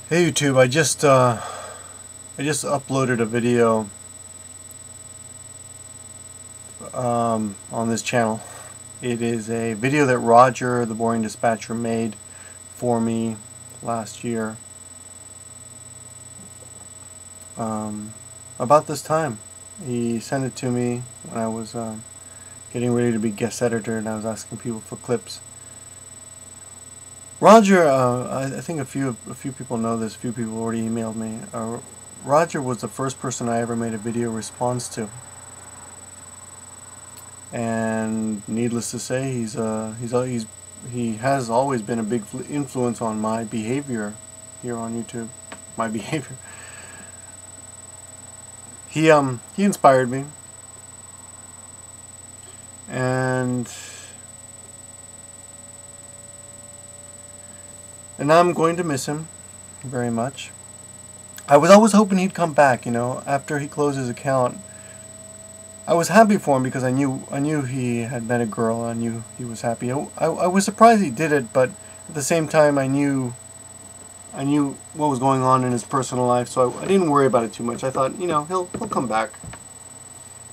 Hey YouTube, I just uploaded a video on this channel. It is a video that Roger, the Boring Dispatcher, made for me last year. About this time, he sent it to me when I was getting ready to be guest editor, and I was asking people for clips. Roger, I think a few people know this. A few people already emailed me. Roger was the first person I ever made a video response to, and needless to say, he has always been a big influence on my behavior here on YouTube. My behavior. He inspired me, and I'm going to miss him very much. I was always hoping he'd come back, you know, after he closed his account. I was happy for him because I knew he had met a girl. I knew he was happy. I was surprised he did it, but at the same time I knew what was going on in his personal life, so I didn't worry about it too much. I thought, you know, he'll come back.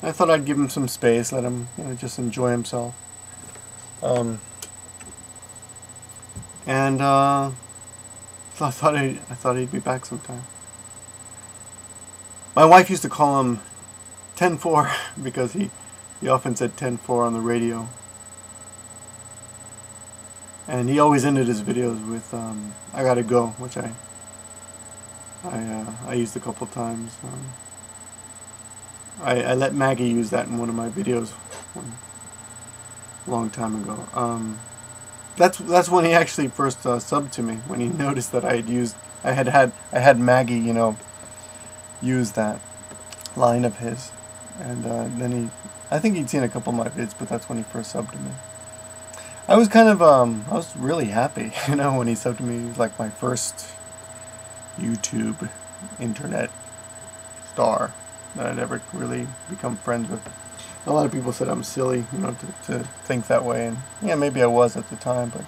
I thought I'd give him some space, let him, you know, just enjoy himself. I thought he'd be back sometime. My wife used to call him 10-4 because he often said 10-4 on the radio. And he always ended his videos with "I gotta go," which I used a couple times. I let Maggie use that in one of my videos a long time ago. That's when he actually first subbed to me, when he noticed that I had Maggie, you know, use that line of his, and then I think he'd seen a couple of my vids, but that's when he first subbed to me. I was kind of I was really happy, you know, when he subbed to me. He was like my first YouTube internet star that I'd ever really become friends with. A lot of people said I'm silly, you know, to think that way, and yeah, maybe I was at the time, but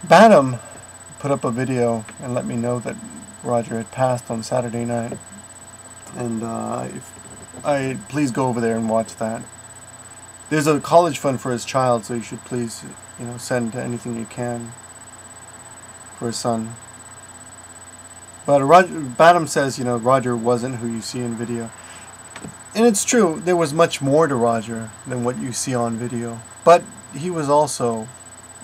Battim put up a video and let me know that Roger had passed on Saturday night, and please go over there and watch that. There's a college fund for his child, so you should please, you know, send anything you can for his son. But Battim says, you know, Roger wasn't who you see in video. And it's true, there was much more to Roger than what you see on video. But he was also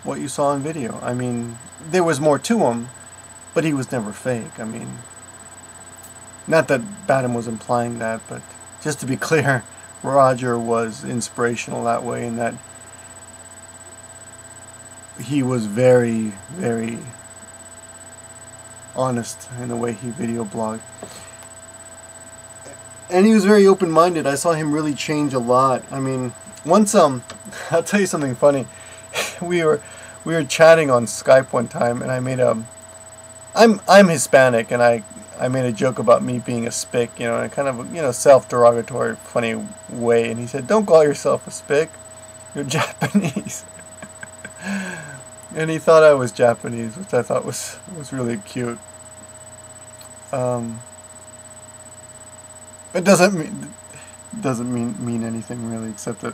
what you saw on video. I mean, there was more to him, but he was never fake. I mean, not that Battim was implying that, but just to be clear, Roger was inspirational that way, in that he was very, very honest in the way he video blogged, and he was very open-minded. I saw him really change a lot. I mean, once I'll tell you something funny. we were chatting on Skype one time, and I made I'm Hispanic, and I made a joke about me being a spick, you know, in a kind of, you know, self-derogatory, funny way, and he said, "Don't call yourself a spick, you're Japanese." And he thought I was Japanese, which I thought was really cute. It doesn't mean anything really, except that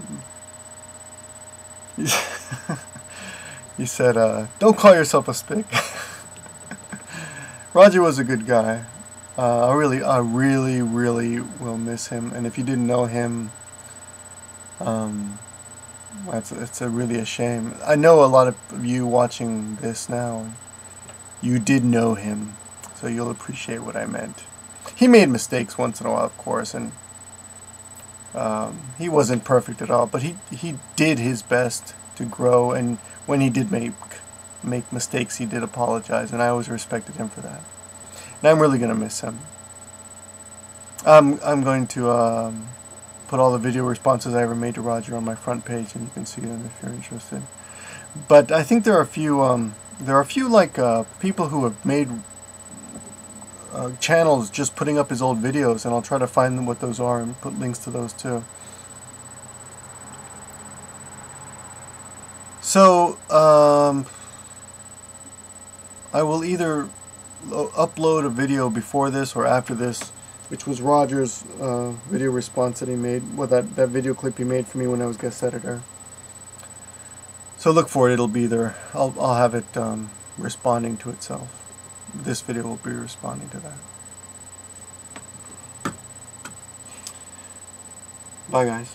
he said, "Don't call yourself a spick." Roger was a good guy. I really will miss him. And if you didn't know him, it's really a shame. I know a lot of you watching this now, you did know him, so you'll appreciate what I meant. He made mistakes once in a while, of course, and he wasn't perfect at all, but he did his best to grow, and when he did make mistakes, he did apologize, and I always respected him for that. And I'm really going to miss him. I'm going to put all the video responses I ever made to Roger on my front page, and you can see them if you're interested. But I think there are a few like people who have made channels just putting up his old videos, and I'll try to find what those are and put links to those too. So, I will either upload a video before this or after this, which was Roger's video response that he made, well, that video clip he made for me when I was guest editor. So look for it, it'll be there. I'll have it responding to itself. This video will be responding to that. Bye guys.